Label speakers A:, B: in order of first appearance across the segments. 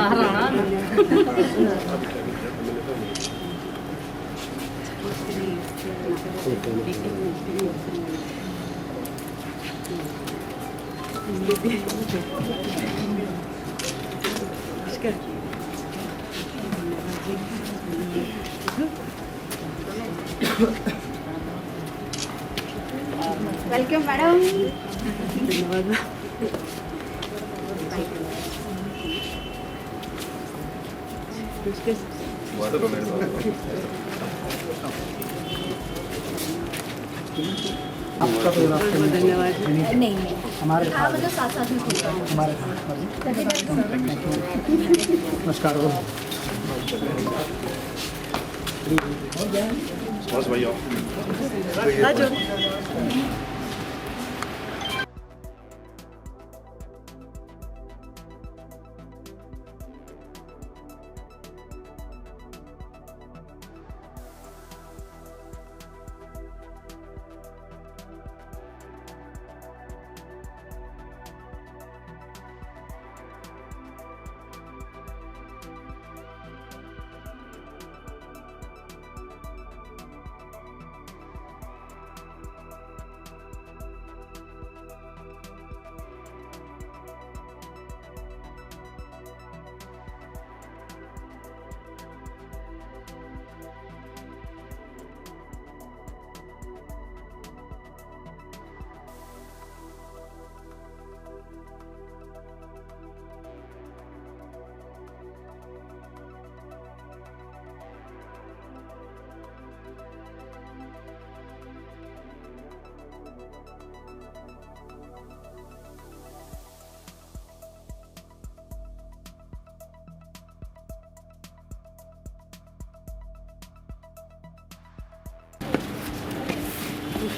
A: Maharana
B: welcome madam.
C: आपका तो
A: धन्यवाद।
B: नहीं
C: हमारे
B: हाँ मतलब साथ साथ में खुलता है।
C: हमारे नमस्कार
D: बस भैया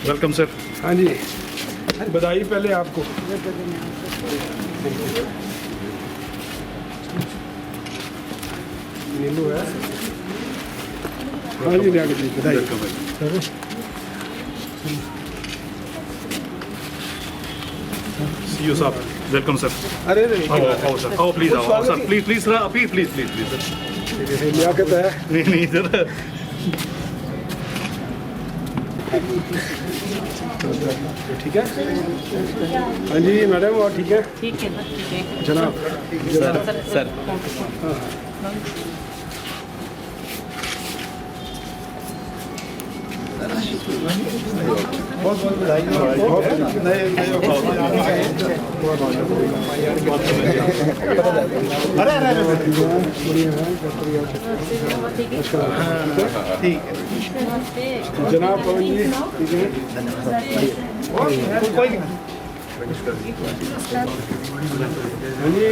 D: वेलकम सर।
E: हाँ जी, बधाई पहले आपको। नीलू है। हाँ जी, जी बधाई।
D: सीईओ साहब वेलकम सर।
E: अरे
D: आओ सर, आओ प्लीज, आओ sir, please please sir, please please please please sir.
E: Liyaqat है।
D: नहीं नहीं सर,
E: ठीक है। हाँ जी मैडम, और ठीक है?
A: ठीक है सर, ठीक है।
E: जनाब
D: सर
E: बहुत बहुत बधाई।
D: ठीक है
E: जनाब पवन जी, ठीक है। हाँ जी,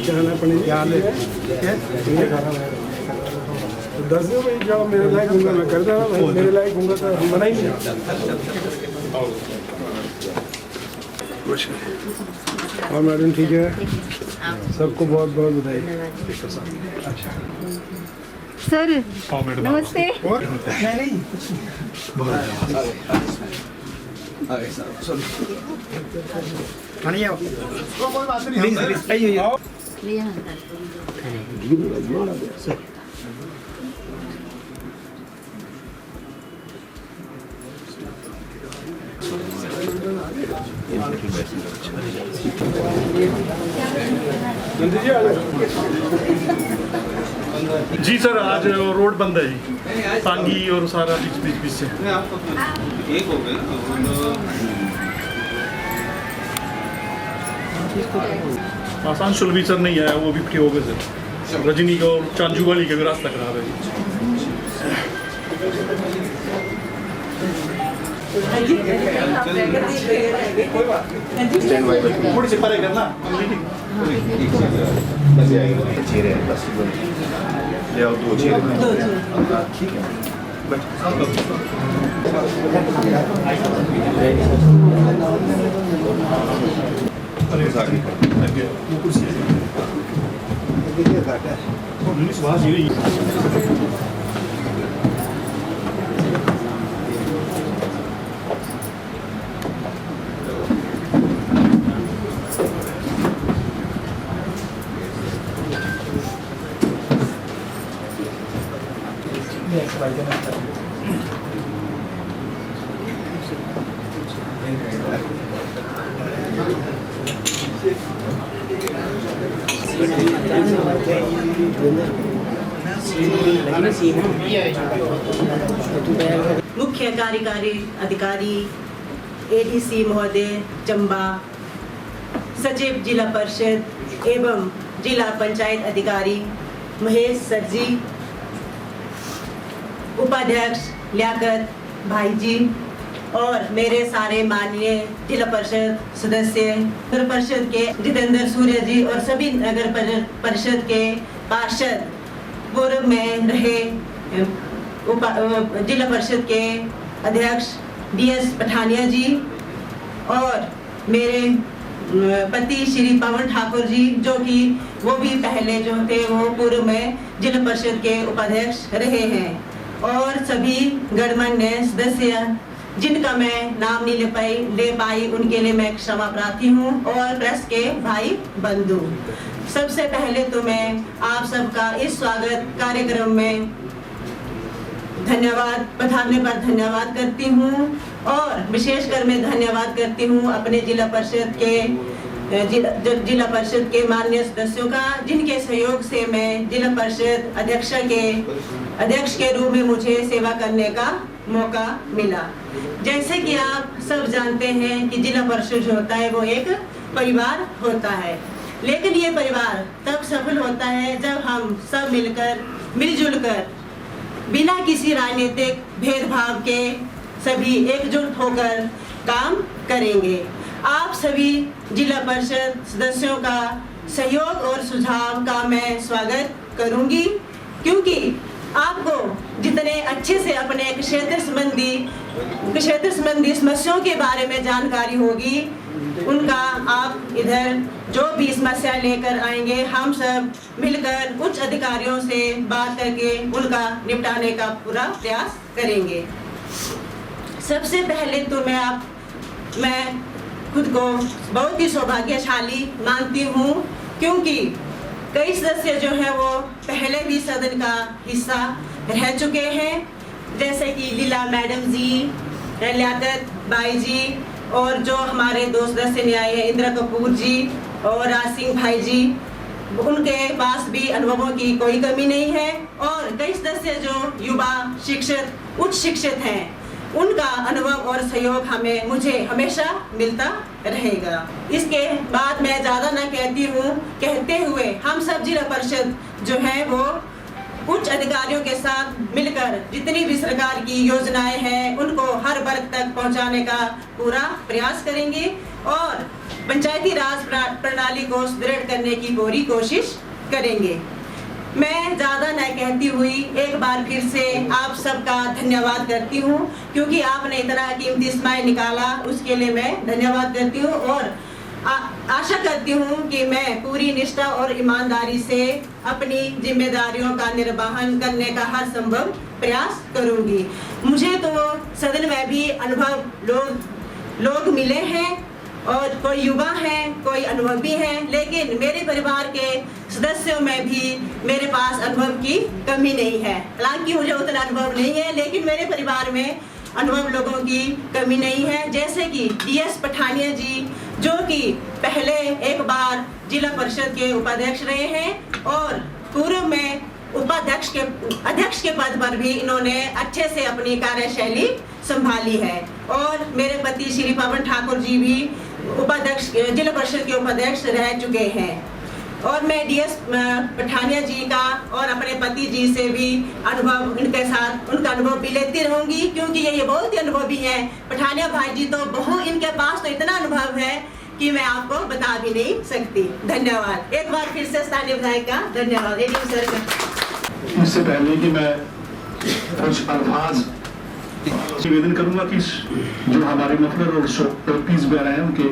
E: क्या हाल है पंडित जी? दस दो भाई, जो मेरे लायक होंगे मैं कर दूँगा भाई, मेरे लायक होंगे तो हम मना ही नहीं। और मैडम ठीक है? सबको बहुत बहुत बधाई। अच्छा
B: सर
D: आओ मैडम,
B: नमस्ते। ले यहाँ
E: जल्दी जी आ जाओ।
D: जी सर आज रोड बंद है जी, तांगी और सारा बीच बीच से।
F: एक हो गया
D: आसान शुल्बी सर नहीं आया, वो भी फ्री हो गए सर। रजनी का और चांजू वाली का भी रास्ता खराब है। थोड़ी सी परे करना
F: चेहरे बस ले आओ, दो चेहरे ठीक है।
A: मुख्य कार्यकारी अधिकारी एडीसी महोदय चंबा, सचिव जिला परिषद एवं जिला पंचायत अधिकारी महेश सर जी, उपाध्यक्ष लियाकत भाई जी और मेरे सारे माननीय जिला परिषद सदस्य, नगर परिषद के जितेंद्र सूर्य जी और सभी नगर परिषद के पार्षद, पूर्व में रहे जिला परिषद के अध्यक्ष डीएस पठानिया जी और मेरे पति श्री पवन ठाकुर जी, जो कि वो भी पहले जो थे वो पूर्व में जिला परिषद के उपाध्यक्ष रहे हैं, और सभी गणमान्य सदस्य जिनका मैं नाम नहीं ले पाई उनके लिए मैं क्षमा प्रार्थी हूँ, और प्रेस के भाई बंधु, सबसे पहले तो मैं आप सबका इस स्वागत कार्यक्रम में धन्यवाद, पधारने पर धन्यवाद करती हूँ, और विशेषकर मैं धन्यवाद करती हूँ अपने जिला परिषद के माननीय सदस्यों का, जिनके सहयोग से मैं जिला परिषद अध्यक्ष के रूप में मुझे सेवा करने का मौका मिला। जैसे कि आप सब जानते हैं कि जिला परिषद जो होता है वो एक परिवार होता है, लेकिन ये परिवार तब सफल होता है जब हम सब मिलजुल कर बिना किसी राजनीतिक भेदभाव के सभी एकजुट होकर काम करेंगे। आप सभी जिला परिषद सदस्यों का सहयोग और सुझाव का मैं स्वागत करूंगी, क्योंकि आपको जितने अच्छे से अपने क्षेत्र संबंधी समस्याओं के बारे में जानकारी होगी, उनका आप इधर जो भी समस्या लेकर आएंगे, हम सब मिलकर उच्च अधिकारियों से बात करके उनका निपटाने का पूरा प्रयास करेंगे। सबसे पहले तो मैं खुद को बहुत ही सौभाग्यशाली मानती हूँ, क्योंकि कई सदस्य जो हैं वो पहले भी सदन का हिस्सा रह चुके हैं, जैसे कि लीला मैडम जी, लियाकत भाई जी, और जो हमारे दो सदस्य ने आए हैं इंदिरा कपूर जी और राज सिंह भाई जी, उनके पास भी अनुभवों की कोई कमी नहीं है, और कई सदस्य जो युवा शिक्षित उच्च शिक्षित हैं, उनका अनुभव और सहयोग मुझे हमेशा मिलता रहेगा। इसके बाद मैं ज़्यादा ना कहते हुए हम सब जिला परिषद जो है वो उच्च अधिकारियों के साथ मिलकर जितनी भी सरकार की योजनाएं हैं उनको हर वर्ग तक पहुंचाने का पूरा प्रयास करेंगे, और पंचायती राज प्रणाली को सुदृढ़ करने की पूरी कोशिश करेंगे। मैं ज़्यादा न कहती हुई एक बार फिर से आप सबका धन्यवाद करती हूँ, क्योंकि आपने इतना कीमती समय निकाला, उसके लिए मैं धन्यवाद करती हूँ, और आशा करती हूँ कि मैं पूरी निष्ठा और ईमानदारी से अपनी जिम्मेदारियों का निर्वहन करने का हर संभव प्रयास करूँगी। मुझे तो सदन में भी अनुभव लोग मिले हैं, और कोई युवा हैं, कोई अनुभवी हैं, लेकिन मेरे परिवार के सदस्यों में भी मेरे पास अनुभव की कमी नहीं है। हालांकि मुझे उतना अनुभव नहीं है, लेकिन मेरे परिवार में अनुभव लोगों की कमी नहीं है, जैसे कि डीएस पठानिया जी, जो कि पहले एक बार जिला परिषद के उपाध्यक्ष रहे हैं, और पूर्व में अध्यक्ष के पद पर भी इन्होंने अच्छे से अपनी कार्यशैली संभाली है, और मेरे पति श्री पवन ठाकुर जी भी जिला परिषद के उपाध्यक्ष रह चुके हैं, और मैं डीएस पठानिया जी का और अपने पति जी से भी अनुभव उनका अनुभव भी लेती रहूंगी, क्योंकि ये बहुत ही अनुभवी हैं। पठानिया भाई जी तो इनके पास तो इतना अनुभव है कि मैं आपको बता भी नहीं सकती। धन्यवाद एक बार फिर से स्थानीय विधायक का धन्यवाद। सर का
D: इससे पहले कि मैं कुछ अल्फाज निवेदन करूंगा कि जो हमारे मफलर और पीस बेयर हैं उनके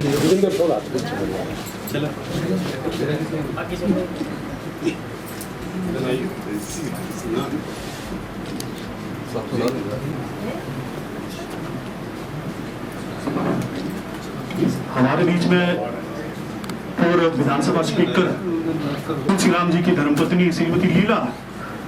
D: हमारे बीच में पूर्व विधानसभा स्पीकर तुलसीराम जी की धर्मपत्नी श्रीमती लीला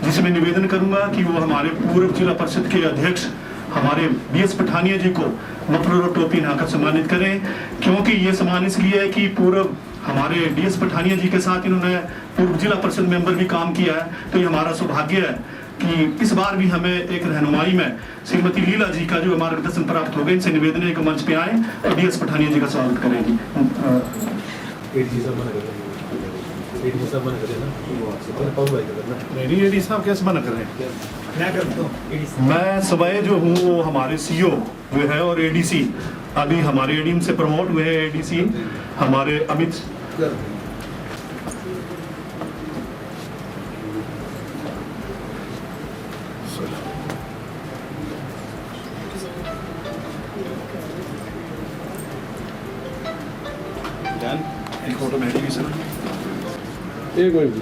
D: जिसमें निवेदन करूंगा कि वो हमारे पूर्व जिला परिषद के अध्यक्ष हमारे BS पठानिया जी को मफलर और टोपी नहाकर सम्मानित करें, क्योंकि ये सम्मान इसलिए है कि पूर्व हमारे DS पठानिया जी के साथ इन्होंने पूर्व जिला परिषद मेंबर भी काम किया है। तो ये हमारा सौभाग्य है कि इस बार भी हमें एक रहनुमाई में श्रीमती लीला जी का जो मार्गदर्शन प्राप्त हो गए। इनसे निवेदन है कि मंच पे आए और DS पठानिया जी का स्वागत करेंगी। मेरी साहब कैसे मना कर रहे हैं? मैं सुबह जो हूँ वो हमारे CO हुए हैं और ADC अभी हमारे ADM से प्रमोट हुए हैं। ADC हमारे अमित एक फोटो में भी सर।
E: एक मिनट।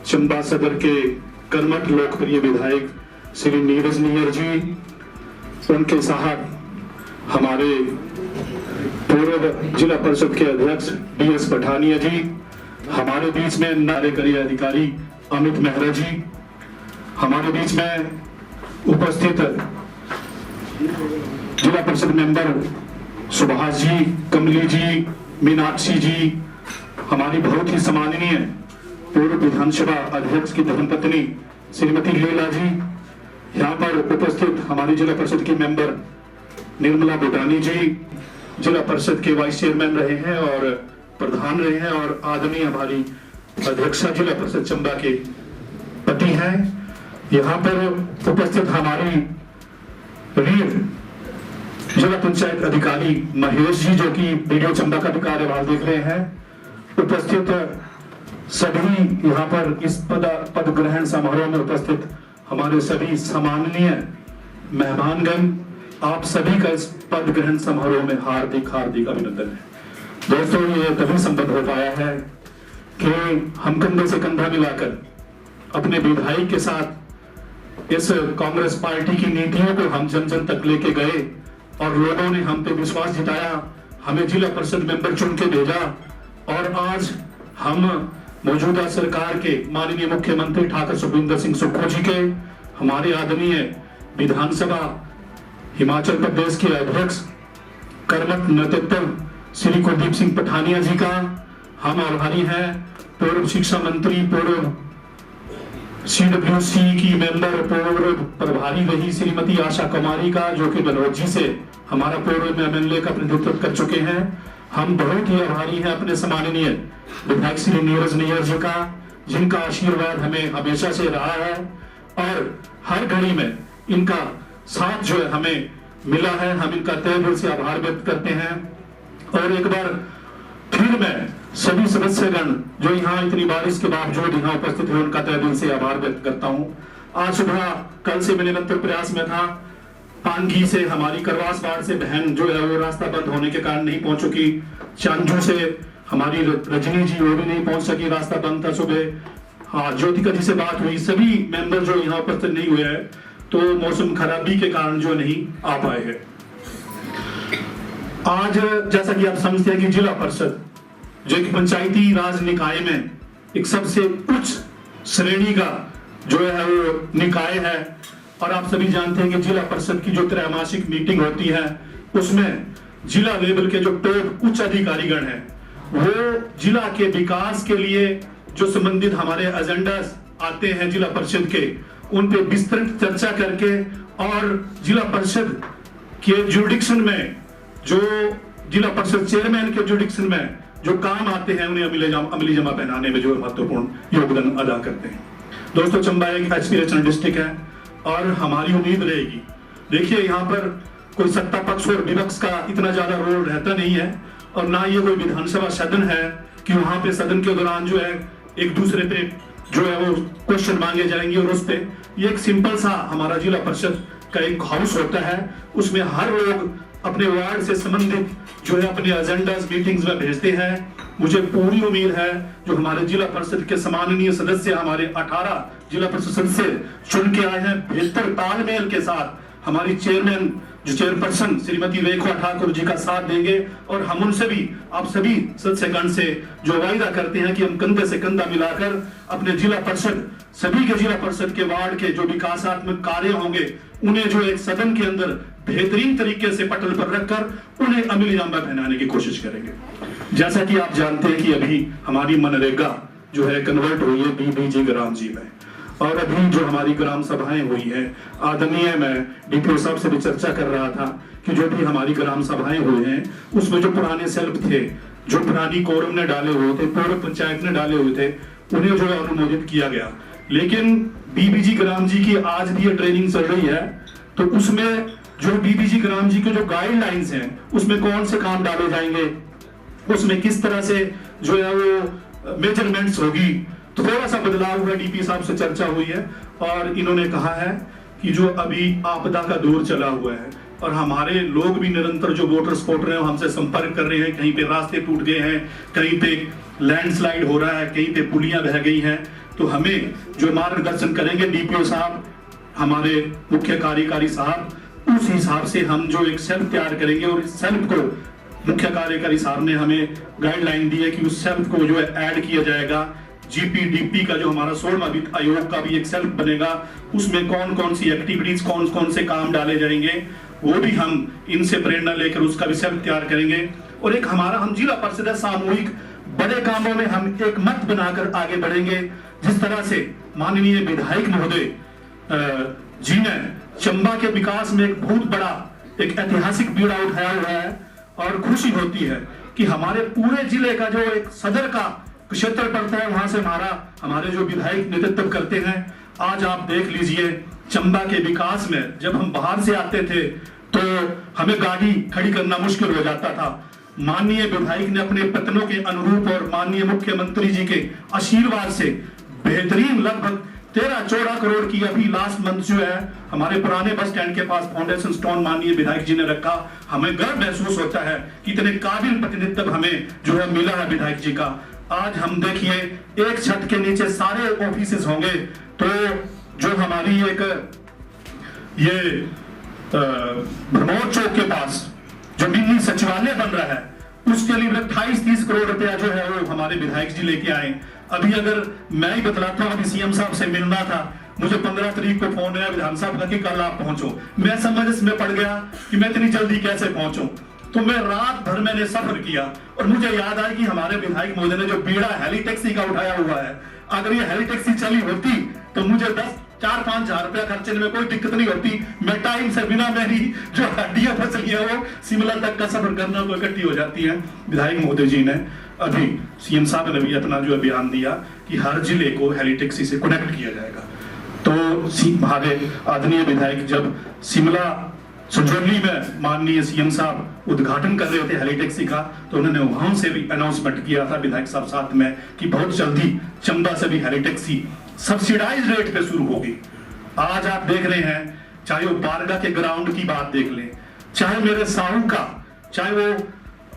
D: चंबा सदर के कर्मठ लोकप्रिय विधायक श्री नीरज नियर जी, उनके साथ हमारे पूर्व जिला परिषद के अध्यक्ष DS पठानिया जी, हमारे बीच में कार्यकारी अधिकारी अमित मेहरा जी, हमारे बीच में उपस्थित जिला परिषद मेंबर सुभाष जी, कमली जी, मीनाक्षी जी, हमारी बहुत ही सम्माननीय पूर्व विधानसभा अध्यक्ष की धर्मपत्नी श्रीमती लीला जी, यहाँ पर उपस्थित हमारी जिला परिषद की मेंबर निर्मला बुटानी जी, जिला परिषद के वाइस चेयरमैन रहे हैं और प्रधान रहे हैं और आदरणीय हमारी अध्यक्षा जिला परिषद चंबा के पति हैं। यहाँ पर उपस्थित हमारी वीर जिला पंचायत अधिकारी महेश जी, जो कि वीडियो चंबा का भी कार्यभार देख रहे हैं, उपस्थित सभी यहाँ पर इस पद ग्रहण समारोह में उपस्थित हमारे सभी सम्माननीय मेहमानगण, आप सभी का इस पद ग्रहण समारोह में हार्दिक हार्दिक अभिनंदन है। दोस्तों, ये तभी संभव हो पाया है कि हम कंधे से कंधा मिलाकर अपने विधायक के साथ इस कांग्रेस पार्टी की नीतियों को हम जन जन तक लेके गए और लोगों ने हम पे विश्वास जताया, हमें जिला परिषद मेंबर चुन के भेजा और आज हम मौजूदा सरकार के माननीय मुख्यमंत्री ठाकुर सुखविंदर सिंह सुक्खू जी के, हमारे आदरणीय विधानसभा हिमाचल प्रदेश के अध्यक्ष कर्मठ नेतृत्व श्री कुलदीप सिंह पठानिया जी का हम आभारी हैं। पूर्व शिक्षा मंत्री, पूर्व CWC की मेंबर, पूर्व प्रभारी रही श्रीमती आशा कुमारी का, जो कि बनोजी से हमारा पूर्व MLA का प्रतिनिधित्व कर चुके हैं। हम बहुत ही आभारी हैं अपने सम्माननीय विधायक श्री नीरज नियर जी का, जिनका आशीर्वाद हमें हमेशा से रहा है और हर घड़ी में इनका साथ जो है हमें मिला है। हम इनका तहे दिल से आभार व्यक्त करते हैं और एक बार फिर मैं सभी सदस्यगण जो यहाँ इतनी बारिश के बावजूद यहाँ उपस्थित हुए, उनका तहे दिल से आभार व्यक्त करता हूँ। आज सुबह कल से मैं निरंतर प्रयास में था। पांगी से हमारी करवास बाढ़ से बहन जो है वो रास्ता बंद होने के कारण नहीं पहुंच चुकी। चांजू से हमारी रजनी जी वो भी नहीं पहुंच सकी, रास्ता बंद था सुबह। हाँ, ज्योतिका जी से बात हुई, सभी मेंबर जो यहाँ उपस्थित नहीं हुए हैं तो मौसम खराबी के कारण जो नहीं आ पाए हैं। आज जैसा कि आप समझते हैं कि जिला परिषद जो एक पंचायती राज निकाय में एक सबसे उच्च श्रेणी का जो है वो निकाय है और आप सभी जानते हैं कि जिला परिषद की जो त्रैमासिक मीटिंग होती है उसमें जिला लेवल के जो टॉप उच्च अधिकारीगण हैं वो जिला के विकास के लिए जो संबंधित हमारे एजेंडा आते हैं जिला परिषद के, उन पे विस्तृत चर्चा करके और जिला परिषद के जुरिडिक्शन में जो जिला परिषद चेयरमैन के जुरिडिक्शन में जो काम आते हैं उन्हें अमली जमा पहनाने में जो महत्वपूर्ण योगदान अदा करते हैं। दोस्तों, चंबा एक एस्पिरेशनल डिस्ट्रिक्ट है और हमारी उम्मीद रहेगी, देखिए यहाँ पर कोई सत्ता पक्ष और विपक्ष का इतना ज्यादा रोल रहता नहीं है और ना ये कोई विधानसभा सदन है कि वहां पे सदन के दौरान जो है एक दूसरे पे जो है वो क्वेश्चन मांगे जाएंगे और उस पे ये एक सिंपल सा हमारा जिला परिषद का एक हाउस होता है, उसमें हर लोग अपने वार्ड से संबंधित जो है अपने एजेंडास मीटिंग्स में भेजते हैं। मुझे पूरी उम्मीद है जो हमारे जिला परिषद के सम्माननीय सदस्य, हमारे 18 जिला परिषद सदस्य चुन के आए हैं, बेहतर तालमेल के साथ हमारी चेयरमैन जो चेयरपर्सन श्रीमती रेखा ठाकुर जी का साथ देंगे और हम उनसे भी आप सभी सदस्यगण से जो वायदा करते हैं कि हम कंधे से कंधा मिलाकर अपने जिला परिषद सभी के जिला परिषद के वार्ड के जो विकासात्मक कार्य होंगे उन्हें जो एक सदन के अंदर बेहतरीन तरीके से पटल पर रखकर उन्हें अमली जामा पहनाने की कोशिश करेंगे। जैसा कि आप जानते हैं कि अभी हमारी मनरेगा जो है कन्वर्ट हुई है बीबीजी ग्राम जी में, और अभी जो हमारी ग्राम सभाएं हुई है, आदरणीय मैं डीपीओ साहब से भी चर्चा कर रहा था कि जो भी हमारी ग्राम सभाएं हुई हैं उसमें जो पुराने सेल्फ थे, जो पुरानी कोरम ने डाले हुए थे, पूर्व पंचायत ने डाले हुए थे, उन्हें जो है अनुमोदित किया गया। लेकिन बीबीजी ग्राम जी की आज भी ये ट्रेनिंग चल रही है, तो उसमें जो बीबीजी ग्राम जी के जो गाइडलाइंस हैं उसमें कौन से काम डाले जाएंगे, उसमें किस तरह से जो है वो मेजरमेंट्स होगी, थोड़ा सा बदलाव हुआ। डीपी साहब से चर्चा हुई है और इन्होंने कहा है कि जो अभी आपदा का दौर चला हुआ है और हमारे लोग भी निरंतर जो वोटर स्पॉट रहे हैं हमसे संपर्क कर रहे हैं, कहीं पे रास्ते टूट गए हैं, कहीं पे लैंडस्लाइड हो रहा है, कहीं पे पुलियां बह गई हैं, तो हमें जो मार्गदर्शन करेंगे डीपीओ साहब, हमारे मुख्य कार्यकारी साहब, उस हिसाब से हम जो एक सेल्फ तैयार करेंगे और इस सेल्फ को मुख्य कार्यकारी साहब ने हमें गाइडलाइन दी है कि उस सेल्फ को जो है ऐड किया जाएगा। जीपीडीपी का जो हमारा 16वां वित्त आयोग का भी एक सेल्फ बनेगा, उसमें कौन कौन सी एक्टिविटीज, कौन कौन से काम डाले जाएंगे, वो भी हम इनसे प्रेरणा लेकर उसका भी सेल्फ तैयार करेंगे। और एक हमारा हम जिला परिषद है, सामूहिक बड़े कामों में हम एक मत बनाकर आगे बढ़ेंगे। जिस तरह से माननीय विधायक महोदय जी ने चंबा के विकास में एक बहुत बड़ा एक ऐतिहासिक बीड़ा उठाया हुआ है और खुशी होती है कि हमारे पूरे जिले का जो एक सदर का क्षेत्र पड़ता है वहां से हमारे जो विधायक नेतृत्व करते हैं। आज आप देख लीजिए चंबा के विकास में जब हम बाहर से आते थे तो हमें गाड़ी खड़ी करना मुश्किल हो जाता था। माननीय विधायक ने अपने प्रयत्नों के अनुरूप और माननीय मुख्यमंत्री जी के आशीर्वाद से बेहतरीन लगभग 13-14 करोड़ की अभी लास्ट मंथ जो है हमारे पुराने बस स्टैंड के पास फाउंडेशन स्टोन माननीय विधायक जी ने रखा। हमें गर्व महसूस होता है कि इतने काबिल प्रतिनिधित्व हमें जो है मिला है विधायक जी का। आज हम देखिए एक छत के नीचे सारे ऑफिसेस होंगे, तो जो हमारी एक ये भरमौर चौक के पास जो मिनी सचिवालय बन रहा है उसके लिए 28-30 करोड़ रुपया जो है वो हमारे विधायक जी लेके आए। अभी अगर मैं ही बतलाता हूँ, अभी सीएम साहब से मिलना था, मुझे 15 तारीख को फोन आया विधान साहब का कि कल आप पहुंचो। मैं समझ इसमें पड़ गया कि मैं इतनी जल्दी कैसे पहुंचूं, तो मैं रात भर मैंने सफर किया और मुझे याद आया कि हमारे विधायक महोदय ने जो बीड़ा हेली टैक्सी का उठाया हुआ है, अगर ये हेली टैक्सी चली होती तो मुझे 4-5 हजार रुपया खर्चने में कोई दिक्कत नहीं होती। मैं टाइम से बिना मेरी जो हड्डियां फंस गई वो शिमला तक का सफर करना को इकट्ठी हो जाती है। विधायक महोदय जी ने अभी सीएम साहब ने भी अपना जो बयान दिया कि हर जिले को हेली टैक्सी से कनेक्ट किया जाएगा। तो हमारे आदरणीय विधायक जब शिमला संजौली में माननीय सीएम साहब उद्घाटन कर रहे थे हेली टैक्सी का, तो उन्होंने वहां से भी अनाउंसमेंट किया था विधायक साहब साथ में कि बहुत जल्दी चंबा से भी हेली टैक्सी सब्सिडाइज रेट पे शुरू होगी। आज आप देख रहे हैं, चाहे वो बारगा के ग्राउंड की बात देख लें, चाहे मेरे साहू का, चाहे वो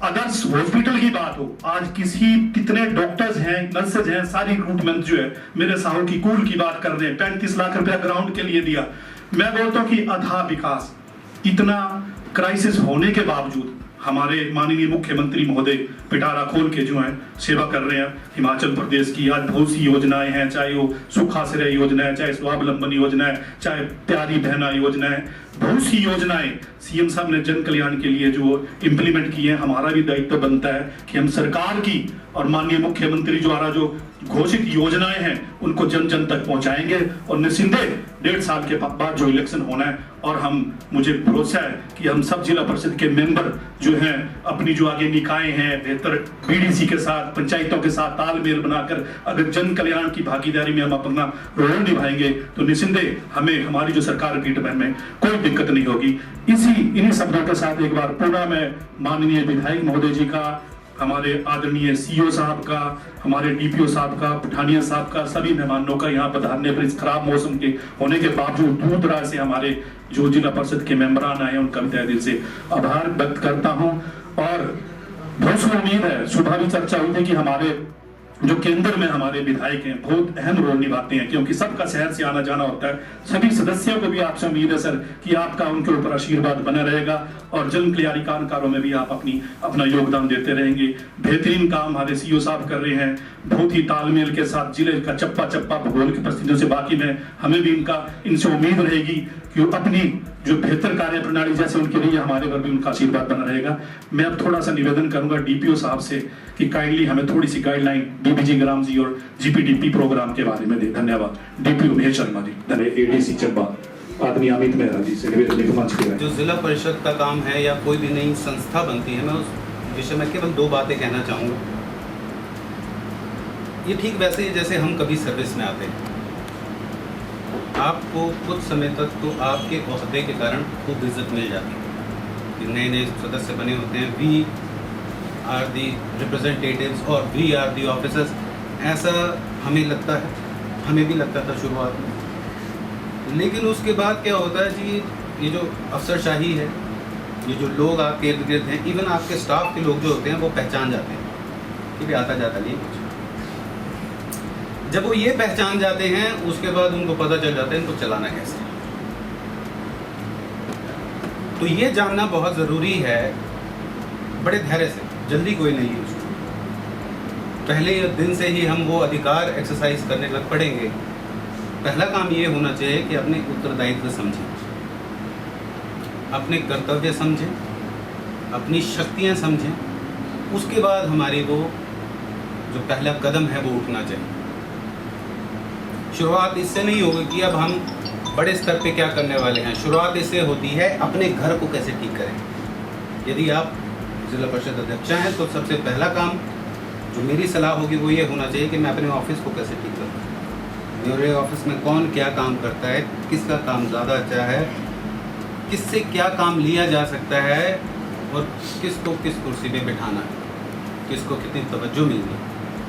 D: आदर्श हॉस्पिटल की बात हो, आज कितने डॉक्टर्स हैं, नर्सेज हैं, सारी रिक्रूटमेंट जो है मेरे साहू की कूल की बात कर रहे हैं। 35 लाख रुपया ग्राउंड के लिए दिया। मैं बोलता हूं कि अथा विकास, इतना क्राइसिस होने के बावजूद हमारे माननीय मुख्यमंत्री महोदय पिटारा खोल के जो है सेवा कर रहे हैं हिमाचल प्रदेश की। आज बहुत सी योजनाएं हैं, चाहे वो सुखाश्रय योजना है, चाहे स्वावलंबन योजना है, चाहे प्यारी बहना योजना है, बहुत सी योजनाएं सीएम साहब ने जन कल्याण के लिए जो इम्प्लीमेंट की है। हमारा भी दायित्व बनता है कि हम सरकार की और माननीय मुख्यमंत्री द्वारा जो घोषित योजनाएं हैं उनको जन जन तक पहुंचाएंगे और निस्संदेह 1.5 साल के बाद जो इलेक्शन होना है, और मुझे भरोसा है कि हम सब जिला परिषद के मेंबर जो हैं अपनी जो आगे निकाय हैं बेहतर बीडीसी के साथ, पंचायतों के साथ तालमेल बनाकर अगर जन कल्याण की भागीदारी में हम अपना रोल निभाएंगे तो निस्संदेह हमें हमारी जो सरकार पीठ में कोई दिक्कत नहीं होगी। इन्हीं शब्दों के साथ एक बार पुनः मैं माननीय विधायक महोदय जी का, हमारे आदरणीय सीओ साहब का, हमारे डीपीओ साहब का, पठानिया साहब का, सभी मेहमानों का यहाँ पधारने पर इस खराब मौसम के होने के बावजूद दूर दराज से हमारे जो जिला परिषद के मेंबरान आए उनका भी तहे दिल से आभार व्यक्त करता हूँ। और बहुत सी उम्मीद है, सुबह भी चर्चा हुई थी कि हमारे जो केंद्र में हमारे विधायक हैं बहुत अहम रोल निभाते हैं, क्योंकि सबका शहर से आना जाना होता है। सभी सदस्यों को भी आपसे उम्मीद है सर कि आपका उनके ऊपर आशीर्वाद बना रहेगा और जन कल्याणकारी कार्यों में भी आप अपना योगदान देते रहेंगे। बेहतरीन काम हमारे सीईओ साहब कर रहे हैं, बहुत ही तालमेल के साथ जिले का चप्पा चप्पा भूगोल की परिस्थितियों से बाकी में हमें भी इनसे उम्मीद रहेगी कि वो अपनी जो बेहतर कार्य प्रणाली जैसे उनके लिए हमारे पर भी उनका आशीर्वाद बना रहेगा। मैं अब थोड़ा सा निवेदन करूंगा डीपीओ साहब से कि काइंडली हमें थोड़ी सी गाइडलाइन डीबीजी ग्राम जी और जीपीडीपी प्रोग्राम के बारे में दे। धन्यवाद। डीपीओ महेश शर्मा जी। धन्यवाद। एडीसी चंबा आदमी अमित मेहरा जी से निवेदन मंच किया।
C: जो जिला परिषद का काम है या कोई भी नई संस्था बनती है, मैं उस विषय में केवल 2 बातें कहना चाहूँगा। ये ठीक वैसे ही जैसे हम कभी सर्विस में आते हैं, आपको कुछ समय तक तो आपके ओहदे के कारण खूब इज्जत मिल जाती है कि नए नए सदस्य बने होते हैं, वी आर दी रिप्रेजेंटेटिव्स और वी आर दी ऑफिसर्स, ऐसा हमें लगता है, हमें भी लगता था शुरुआत में। लेकिन उसके बाद क्या होता है जी, ये जो अफसरशाही है, ये जो लोग आपके इर्द गिर्द हैं, इवन आपके स्टाफ के लोग जो होते हैं वो पहचान जाते हैं कि भी आता जाता नहीं कुछ। जब वो ये पहचान जाते हैं उसके बाद उनको पता चल जाता है इनको चलाना कैसे। तो ये जानना बहुत ज़रूरी है, बड़े धैर्य से, जल्दी कोई नहीं है उसको। पहले दिन से ही हम वो अधिकार एक्सरसाइज करने लग पड़ेंगे। पहला काम ये होना चाहिए कि अपने उत्तरदायित्व समझें, अपने कर्तव्य समझें, अपनी शक्तियाँ समझें। उसके बाद हमारी वो जो पहला कदम है वो उठना चाहिए। शुरुआत इससे नहीं होगी कि अब हम बड़े स्तर पे क्या करने वाले हैं। शुरुआत इससे होती है अपने घर को कैसे ठीक करें। यदि आप जिला परिषद अध्यक्ष हैं तो सबसे पहला काम जो मेरी सलाह होगी वो ये होना चाहिए कि मैं अपने ऑफिस को कैसे ठीक करूँ। मेरे ऑफिस में कौन क्या काम करता है, किसका काम ज़्यादा अच्छा है, किससे क्या काम लिया जा सकता है और किसको किस कुर्सी पे बिठाना है, किसको कितनी तवज्जो मिलनी है।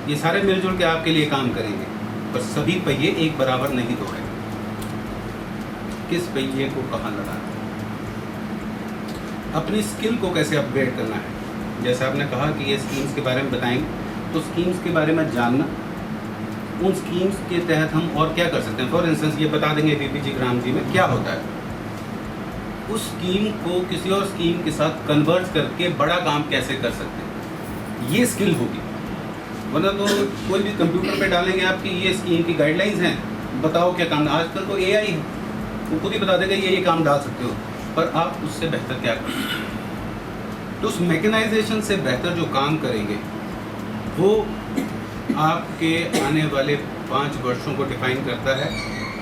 C: ये सारे मिलजुल के आपके लिए काम करेंगे, पर सभी पहिए एक बराबर नहीं दौड़ेंगे। किस पहिए को कहाँ लगाना है, अपनी स्किल को कैसे अपग्रेड करना है। जैसे आपने कहा कि ये स्कीम्स के बारे में बताएंगे, तो स्कीम्स के बारे में जानना, उन स्कीम्स के तहत हम और क्या कर सकते हैं। फॉर इंस्टेंस ये बता देंगे बीपीजी ग्राम जी में क्या होता है, उस स्कीम को किसी और स्कीम के साथ कन्वर्ट करके बड़ा काम कैसे कर सकते हैं, ये स्किल होगी। वरना तो कोई भी कंप्यूटर पे डालेंगे आपकी ये स्कीम की गाइडलाइंस हैं, बताओ क्या काम। आजकल तो एआई है, वो खुद ही बता देगा ये काम डाल सकते हो, पर आप उससे बेहतर क्या कर सकते हो। तो उस मैकेनाइजेशन से बेहतर जो काम करेंगे वो आपके आने वाले 5 वर्षों को डिफाइन करता है।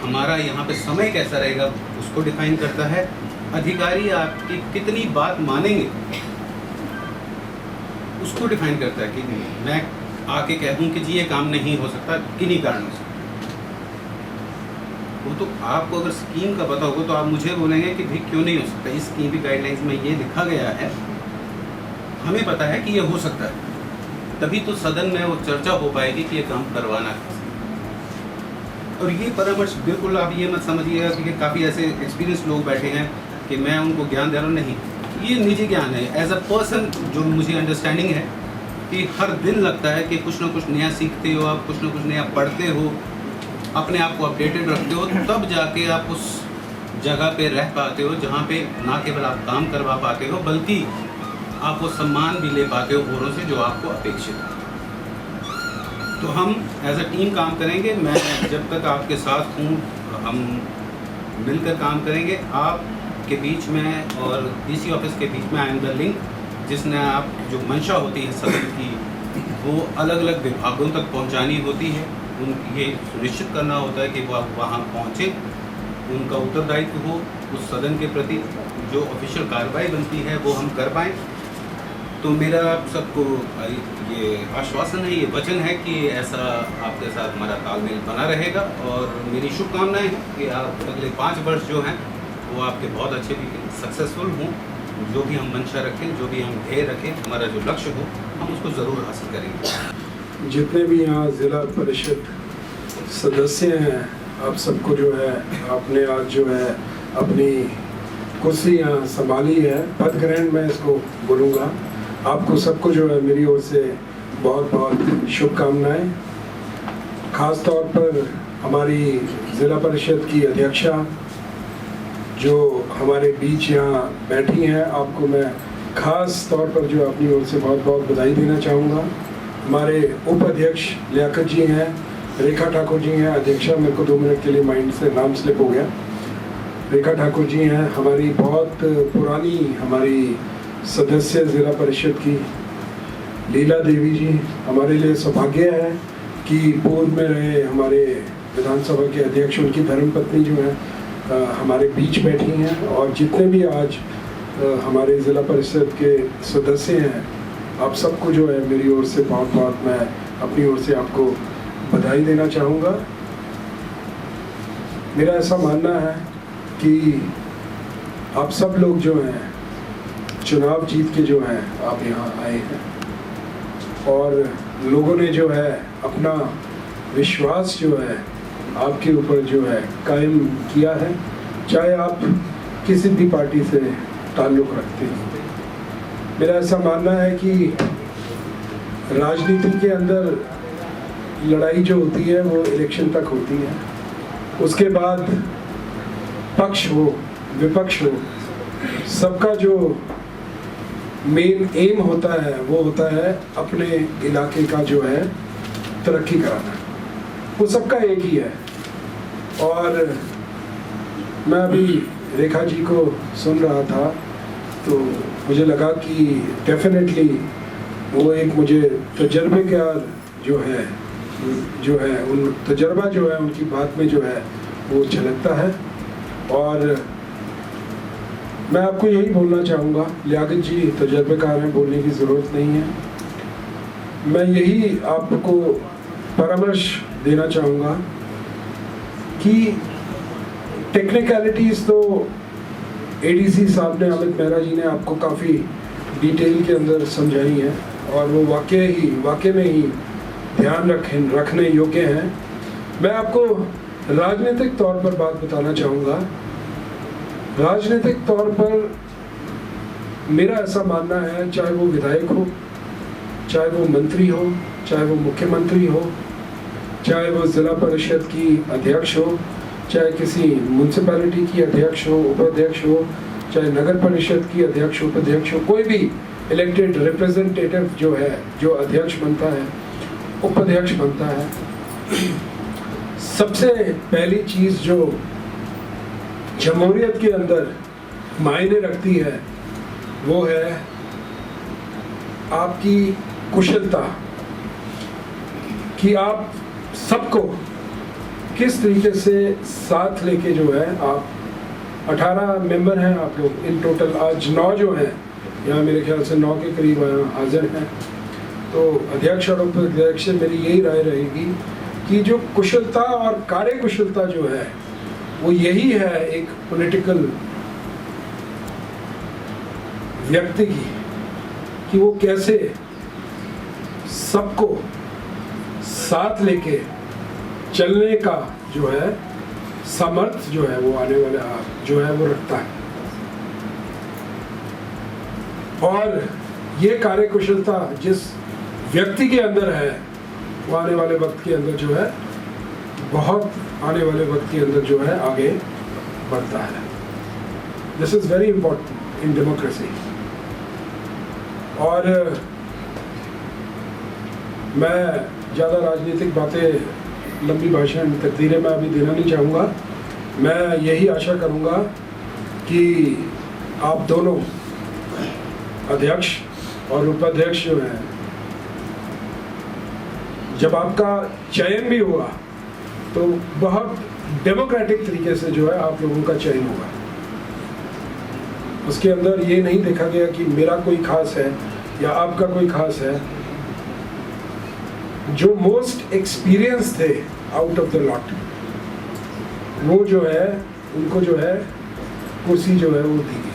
C: हमारा यहाँ पे समय कैसा रहेगा उसको डिफाइन करता है। अधिकारी आपकी कितनी बात मानेंगे उसको डिफाइन करता है कि मैं आके कह दूं कि जी ये काम नहीं हो सकता किन्हीं कारणों से। वो तो आपको अगर स्कीम का पता होगा तो आप मुझे बोलेंगे कि भाई क्यों नहीं हो सकता, इस स्कीम की गाइडलाइंस में ये लिखा गया है, हमें पता है कि ये हो सकता है, तभी तो सदन में वो चर्चा हो पाएगी कि ये काम करवाना है। और ये परामर्श बिल्कुल आप ये मत समझिएगा कि काफ़ी ऐसे एक्सपीरियंस लोग बैठे हैं कि मैं उनको ज्ञान दे रहा हूँ, नहीं, ये निजी ज्ञान है। एज अ पर्सन जो मुझे अंडरस्टैंडिंग है कि हर दिन लगता है कि कुछ ना कुछ नया सीखते हो आप, कुछ ना कुछ नया पढ़ते हो, अपने आप को अपडेटेड रखते हो, तब जाके आप उस जगह पे रह पाते हो जहाँ पे ना केवल आप काम करवा पाते हो बल्कि आप वो सम्मान भी ले पाते हो औरों से जो आपको अपेक्षित है। तो हम एज अ टीम काम करेंगे। मैं जब तक आपके साथ हूँ हम मिलकर काम करेंगे। आपके बीच में और डीसी ऑफिस के बीच में आई एम द लिंक, जिसने आप जो मंशा होती है सदन की वो अलग अलग विभागों तक पहुंचानी होती है। उन ये सुनिश्चित करना होता है कि वो आप वहाँ पहुँचे, उनका उत्तरदायित्व हो उस सदन के प्रति, जो ऑफिशियल कार्रवाई बनती है वो हम कर पाएँ। तो मेरा आप सबको ये आश्वासन है, ये वचन है कि ऐसा आपके साथ हमारा तालमेल बना रहेगा और मेरी शुभकामनाएं हैं कि आप अगले 5 वर्ष जो हैं वो आपके बहुत अच्छे भी सक्सेसफुल हों। जो भी हम मंशा रखें, जो भी हम ध्येय रखें, हमारा जो लक्ष्य हो हम उसको ज़रूर हासिल करेंगे।
E: जितने भी यहाँ जिला परिषद सदस्य हैं, आप सबको जो है आपने आज जो है अपनी कुर्सी यहाँ संभाली है, पद ग्रहण मैं इसको बोलूँगा। आपको सबको जो है मेरी ओर से बहुत बहुत शुभकामनाएं। खास तौर पर हमारी ज़िला परिषद की अध्यक्षा जो हमारे बीच यहाँ बैठी हैं, आपको मैं खास तौर पर जो अपनी ओर से बहुत बहुत बधाई देना चाहूँगा। हमारे उप अध्यक्ष लियाकत जी हैं, रेखा ठाकुर जी हैं, अध्यक्षा मेरे को 2 मिनट के लिए माइंड से नाम स्लिप हो गया। रेखा ठाकुर जी हैं, हमारी बहुत पुरानी हमारी सदस्य ज़िला परिषद की लीला देवी जी। हमारे लिए सौभाग्य है कि पूर्व में रहे हमारे विधानसभा के अध्यक्ष, उनकी धर्मपत्नी जो है हमारे बीच बैठी हैं। और जितने भी आज हमारे ज़िला परिषद के सदस्य हैं, आप सबको जो है मेरी ओर से बहुत बहुत मैं अपनी ओर से आपको बधाई देना चाहूँगा। मेरा ऐसा मानना है कि आप सब लोग जो हैं चुनाव जीत के जो हैं आप यहाँ आए हैं और लोगों ने जो है अपना विश्वास जो है आपके ऊपर जो है कायम किया है, चाहे आप किसी भी पार्टी से ताल्लुक़ रखते हैं। मेरा ऐसा मानना है कि राजनीति के अंदर लड़ाई जो होती है वो इलेक्शन तक होती है, उसके बाद पक्ष हो विपक्ष हो, सबका जो मेन एम होता है वो होता है अपने इलाके का जो है तरक्की कराना। वो सबका एक ही है। और मैं अभी रेखा जी को सुन रहा था तो मुझे लगा कि डेफिनेटली वो एक मुझे तजर्बेकार जो है उन तजर्बा जो है उनकी बात में जो है वो झलकता है। और मैं आपको यही बोलना चाहूँगा, लियाकत जी तजर्बेकार हैं, बोलने की ज़रूरत नहीं है। मैं यही आपको परामर्श देना चाहूँगा कि टेक्निकलिटीज़ तो एडीसी साहब ने, अमित मेहरा जी ने आपको काफ़ी डिटेल के अंदर समझाई है और वो वाकई में ही ध्यान रखने योग्य हैं। मैं आपको राजनीतिक तौर पर बात बताना चाहूँगा। राजनीतिक तौर पर मेरा ऐसा मानना है, चाहे वो विधायक हो, चाहे वो मंत्री हो, चाहे वो मुख्यमंत्री हो, चाहे वो ज़िला परिषद की अध्यक्ष हो, चाहे किसी म्यूनसिपैलिटी की अध्यक्ष हो, उपाध्यक्ष हो, चाहे नगर परिषद की अध्यक्ष उपाध्यक्ष हो, कोई भी इलेक्टेड रिप्रेजेंटेटिव जो है, जो अध्यक्ष बनता है, उपाध्यक्ष बनता है, सबसे पहली चीज़ जो जमहूरियत के अंदर मायने रखती है वो है आपकी कुशलता, कि आप सबको किस तरीके से साथ लेके जो है आप 18 मेंबर हैं आप लोग इन टोटल, आज 9 जो हैं यहाँ, मेरे ख्याल से 9 के करीब हाजिर हैं। तो अध्यक्ष और उपाध्यक्ष से मेरी यही राय रहेगी कि जो कुशलता और कार्य कुशलता जो है वो यही है एक पॉलिटिकल व्यक्ति की, कि वो कैसे सबको साथ लेके चलने का जो है सामर्थ्य जो है वो आने वाले जो है वो रखता है। और ये कार्य कुशलता जिस व्यक्ति के अंदर है वो आने वाले वक्त के अंदर जो है बहुत आने वाले वक्त के अंदर जो है आगे बढ़ता है। This is very important in democracy. और मैं ज़्यादा राजनीतिक बातें, लंबी भाषण, तकदीरें मैं अभी देना नहीं चाहूँगा। मैं यही आशा करूँगा कि आप दोनों अध्यक्ष और उपाध्यक्ष जो हैं, जब आपका चयन भी हुआ तो बहुत डेमोक्रेटिक तरीके से जो है आप लोगों का चयन होगा। उसके अंदर ये नहीं देखा गया कि मेरा कोई खास है या आपका कोई खास है। जो मोस्ट एक्सपीरियंस थे आउट ऑफ द लॉट, वो जो है उनको जो है कुर्सी जो है वो दी गई।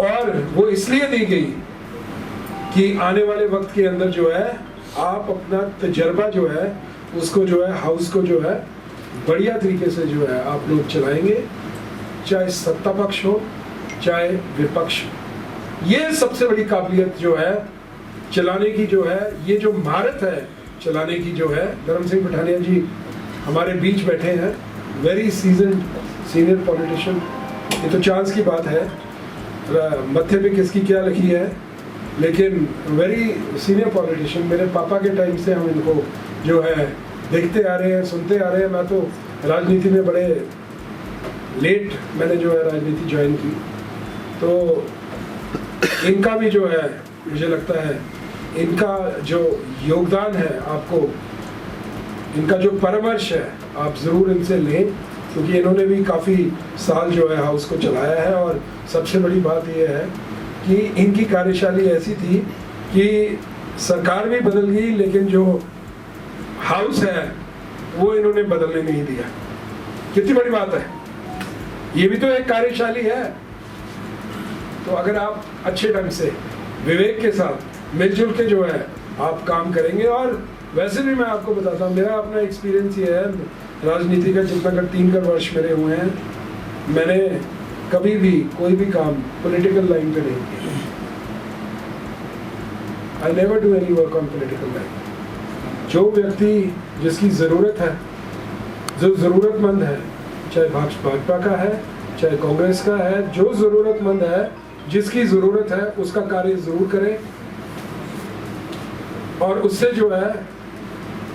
E: और वो इसलिए दी गई कि आने वाले वक्त के अंदर जो है आप अपना तजर्बा जो है उसको जो है हाउस को जो है बढ़िया तरीके से जो है आप लोग चलाएंगे, चाहे सत्ता पक्ष हो चाहे विपक्ष। ये सबसे बड़ी काबिलियत जो है चलाने की, जो है ये जो महारत है चलाने की जो है, धर्म सिंह पठानिया जी हमारे बीच बैठे हैं, वेरी सीजन्ड सीनियर पॉलिटिशियन। ये तो चांस की बात है, मत्थे पे किसकी क्या लिखी है, लेकिन वेरी सीनियर पॉलिटिशियन। मेरे पापा के टाइम से हम इनको जो है देखते आ रहे हैं, सुनते आ रहे हैं। मैं तो राजनीति में बड़े लेट मैंने जो है राजनीति ज्वाइन की, तो इनका भी जो है मुझे लगता है इनका जो योगदान है, आपको इनका जो परामर्श है आप ज़रूर इनसे लें, क्योंकि इन्होंने भी काफ़ी साल जो है हाउस को चलाया है। और सबसे बड़ी बात यह है कि इनकी कार्यशैली ऐसी थी कि सरकार भी बदल गई, लेकिन जो हाउस है वो इन्होंने बदलने नहीं दिया। कितनी बड़ी बात है, ये भी तो एक कार्यशैली है। तो अगर आप अच्छे ढंग से विवेक के साथ मिलजुल के जो है आप काम करेंगे, और वैसे भी मैं आपको बताता हूँ, मेरा अपना एक्सपीरियंस ये है राजनीति का, जितना कर 3 वर्ष मेरे हुए हैं, मैंने कभी भी कोई भी काम पॉलिटिकल लाइन पे नहीं किया। I never do any work on political line. जो व्यक्ति जिसकी ज़रूरत है, जो ज़रूरतमंद है, चाहे भाजपा का है चाहे कांग्रेस का है, जो ज़रूरतमंद है, जिसकी ज़रूरत है, उसका कार्य ज़रूर करें। और उससे जो है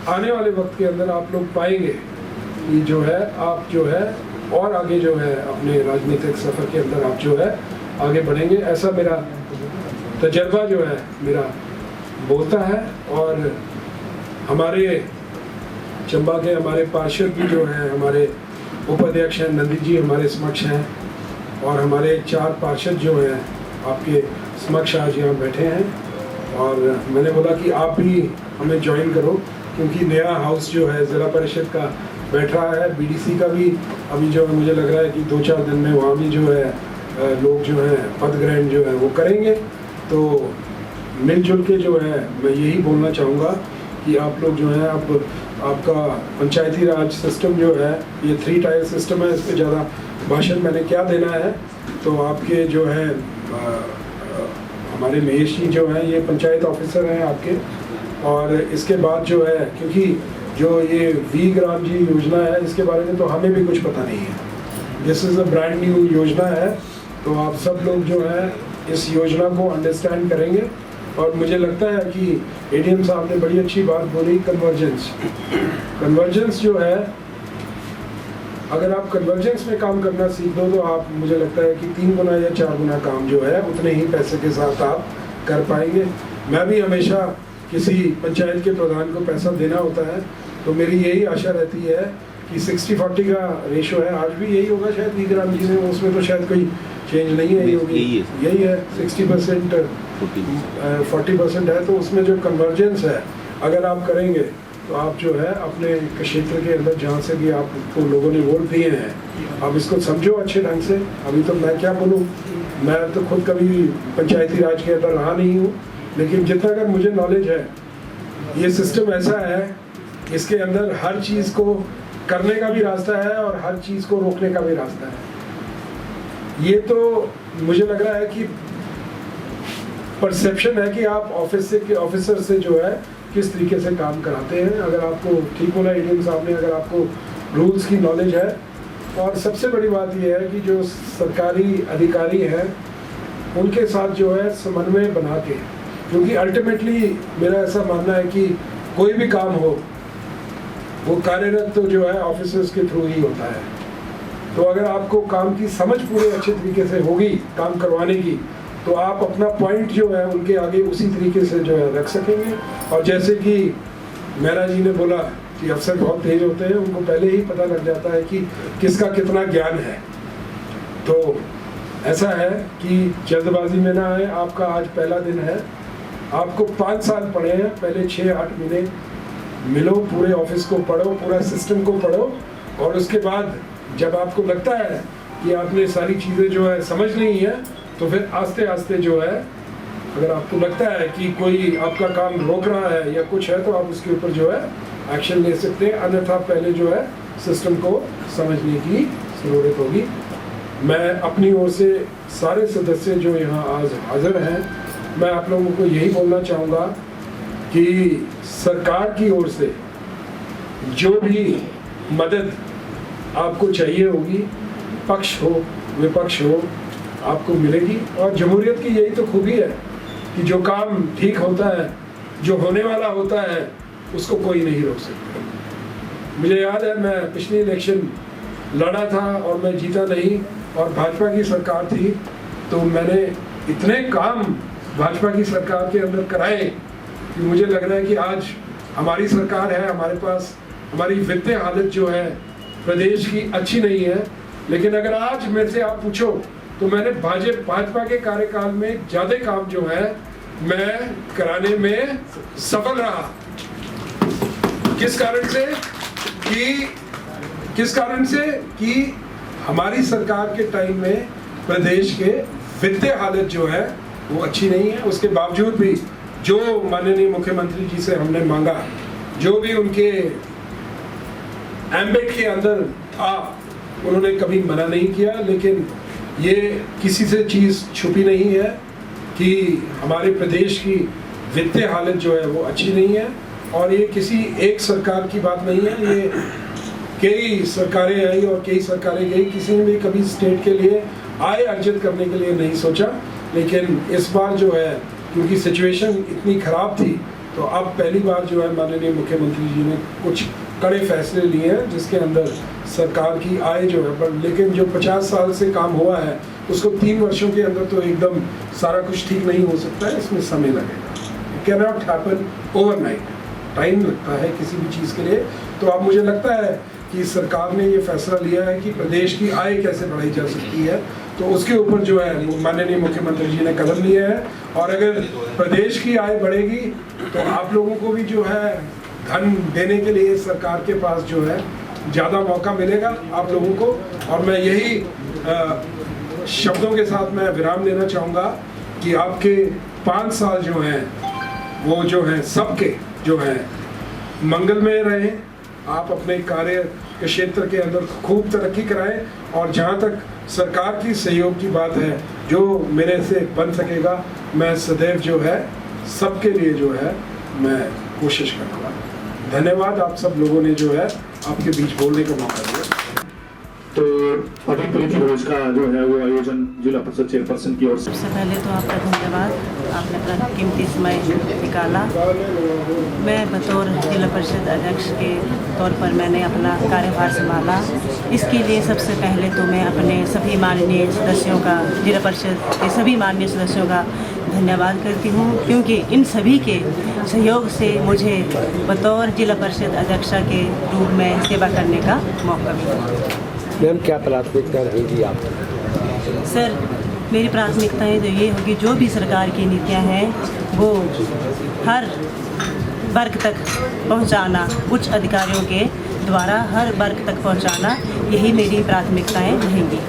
E: आने वाले वक्त के अंदर आप लोग पाएंगे कि जो है आप जो है और आगे जो है अपने राजनीतिक सफ़र के अंदर आप जो है आगे बढ़ेंगे। ऐसा मेरा तजर्बा जो है मेरा बोलता है। और हमारे चंबा के हमारे पार्षद भी जो हैं, हमारे उपाध्यक्ष हैं नंदी जी हमारे समक्ष हैं, और हमारे 4 पार्षद जो हैं आपके समक्ष आज यहाँ बैठे हैं। और मैंने बोला कि आप भी हमें ज्वाइन करो, क्योंकि नया हाउस जो है ज़िला परिषद का बैठ रहा है, बीडीसी का भी अभी जो है मुझे लग रहा है कि 2-4 दिन में वहाँ भी जो है लोग जो हैं पद ग्रहण जो है वो करेंगे। तो मिलजुल के जो है मैं यही बोलना चाहूँगा कि आप लोग जो हैं आपका पंचायती राज सिस्टम जो है ये 3 टायर सिस्टम है, इस पर ज़्यादा भाषण मैंने क्या देना है। तो आपके जो है हमारे महेश जी जो हैं ये पंचायत ऑफिसर हैं आपके, और इसके बाद जो है क्योंकि जो ये वी ग्राम जी योजना है इसके बारे में तो हमें भी कुछ पता नहीं है, this is a brand new योजना है। तो आप सब लोग जो है इस योजना को अंडरस्टैंड करेंगे। और मुझे लगता है कि एडीएम साहब ने बड़ी अच्छी बात बोली, कन्वर्जेंस जो है, अगर आप कन्वर्जेंस में काम करना सीख दो तो आप मुझे लगता है कि 3 गुना या 4 गुना काम जो है उतने ही पैसे के साथ आप कर पाएंगे। मैं भी हमेशा किसी पंचायत के प्रधान को पैसा देना होता है तो मेरी यही आशा रहती है कि 60-40 का रेशो है, आज भी यही होगा शायद वी ग्राम जी में, उसमें तो शायद कोई चेंज नहीं है, यही है 60% 40% है। तो उसमें जो कन्वर्जेंस है अगर आप करेंगे तो आप जो है अपने क्षेत्र के अंदर जहाँ से भी आपको लोगों ने वोट दिए हैं आप इसको समझो अच्छे ढंग से। अभी तो मैं क्या बोलूँ, मैं तो खुद कभी पंचायती राज के अंदर रहा नहीं हूँ, लेकिन जितना अगर मुझे नॉलेज है ये सिस्टम ऐसा है, इसके अंदर हर चीज़ को करने का भी रास्ता है और हर चीज़ को रोकने का भी रास्ता है। ये तो मुझे लग रहा है कि परसेप्शन है कि आप ऑफिसर से जो है किस तरीके से काम कराते हैं। अगर आपको ठीक बोला एडीएम साहब ने, अगर आपको रूल्स की नॉलेज है, और सबसे बड़ी बात यह है कि जो सरकारी अधिकारी हैं उनके साथ जो है समन्वय बना के, क्योंकि अल्टीमेटली मेरा ऐसा मानना है कि कोई भी काम हो वो कार्यरत तो जो है ऑफिसर्स के थ्रू ही होता है। तो अगर आपको काम की समझ पूरे अच्छे तरीके से होगी काम करवाने की, तो आप अपना पॉइंट जो है उनके आगे उसी तरीके से जो है रख सकेंगे। और जैसे कि मेहरा जी ने बोला कि अफसर बहुत तेज होते हैं, उनको पहले ही पता लग जाता है कि किसका कितना ज्ञान है। तो ऐसा है कि जल्दबाजी में ना आए, आपका आज पहला दिन है, आपको 5 साल पढ़े हैं, पहले 6-8 महीने मिलो, पूरे ऑफिस को पढ़ो, पूरा सिस्टम को पढ़ो, और उसके बाद जब आपको लगता है कि आपने सारी चीज़ें जो है समझ ली हैं तो फिर आस्ते आस्ते जो है अगर आपको लगता है कि कोई आपका काम रोक रहा है या कुछ है तो आप उसके ऊपर जो है एक्शन ले सकते हैं, अन्यथा पहले जो है सिस्टम को समझने की ज़रूरत होगी। मैं अपनी ओर से सारे सदस्य जो यहाँ आज हाजिर हैं, मैं आप लोगों को यही बोलना चाहूँगा कि सरकार की ओर से जो भी मदद आपको चाहिए होगी, पक्ष हो विपक्ष हो, आपको मिलेगी। और जमहूरियत की यही तो खूबी है कि जो काम ठीक होता है, जो होने वाला होता है, उसको कोई नहीं रोक सकता। मुझे याद है मैं पिछली इलेक्शन लड़ा था और मैं जीता नहीं, और भाजपा की सरकार थी, तो मैंने इतने काम भाजपा की सरकार के अंदर कराए कि मुझे लग रहा है कि आज हमारी सरकार है, हमारे पास हमारी वित्तीय हालत जो है प्रदेश की अच्छी नहीं है, लेकिन अगर आज मेरे से आप पूछो तो मैंने भाजपा के कार्यकाल में ज़्यादा काम जो है मैं कराने में सफल रहा। किस कारण से कि हमारी सरकार के टाइम में प्रदेश के वित्तीय हालत जो है वो अच्छी नहीं है। उसके बावजूद भी जो माननीय मुख्यमंत्री जी से हमने मांगा, जो भी उनके एम्बिट के अंदर था, उन्होंने कभी मना नहीं किया। लेकिन ये किसी से चीज़ छुपी नहीं है कि हमारे प्रदेश की वित्तीय हालत जो है वो अच्छी नहीं है, और ये किसी एक सरकार की बात नहीं है, ये कई सरकारें आई और कई सरकारें गई, किसी ने भी कभी स्टेट के लिए आय अर्जित करने के लिए नहीं सोचा। लेकिन इस बार जो है क्योंकि सिचुएशन इतनी ख़राब थी, तो अब पहली बार जो है माननीय मुख्यमंत्री जी ने कुछ कड़े फैसले लिए हैं जिसके अंदर सरकार की आय जो है, पर लेकिन जो 50 साल से काम हुआ है उसको 3 वर्षों के अंदर तो एकदम सारा कुछ ठीक नहीं हो सकता है, इसमें समय लगेगा। It can not happen overnight, time लगता है किसी भी चीज़ के लिए। तो अब मुझे लगता है कि सरकार ने ये फैसला लिया है कि प्रदेश की आय कैसे बढ़ाई जा सकती है, तो उसके ऊपर जो है माननीय मुख्यमंत्री जी ने कदम लिए हैं। और अगर प्रदेश की आय बढ़ेगी तो आप लोगों को भी जो है धन देने के लिए सरकार के पास जो है ज़्यादा मौका मिलेगा आप लोगों को। और मैं यही शब्दों के साथ मैं विराम देना चाहूँगा कि आपके 5 साल जो हैं वो जो है सबके जो है मंगलमय रहें, आप अपने कार्य के क्षेत्र के अंदर खूब तरक्की कराएं, और जहाँ तक सरकार की सहयोग की बात है, जो मेरे से बन सकेगा मैं सदैव जो है सबके लिए जो है मैं कोशिश करूँगा। धन्यवाद, आप सब लोगों ने जो है आपके बीच बोलने का मौका दिया।
D: तो अभी प्रीति भोज का जो है वो आयोजन जिला परिषद चेयरपर्सन की ओर से।
A: सबसे पहले तो आपका धन्यवाद, आपने अपना कीमती समय निकाला। मैं बतौर जिला परिषद अध्यक्ष के तौर पर मैंने अपना कार्यभार संभाला। इसके लिए सबसे पहले तो मैं अपने सभी माननीय सदस्यों का, जिला परिषद के सभी माननीय सदस्यों का धन्यवाद करती हूँ, क्योंकि इन सभी के सहयोग से मुझे बतौर जिला परिषद अध्यक्षा के रूप में सेवा करने का मौका मिला।
G: मैम, क्या प्राथमिकता रहेगी आपकी?
A: सर, मेरी प्राथमिकताएं तो ये होगी, जो भी सरकार की नीतियां हैं वो हर वर्ग तक पहुंचाना, उच्च अधिकारियों के द्वारा हर वर्ग तक पहुंचाना, यही मेरी प्राथमिकताएं रहेंगी।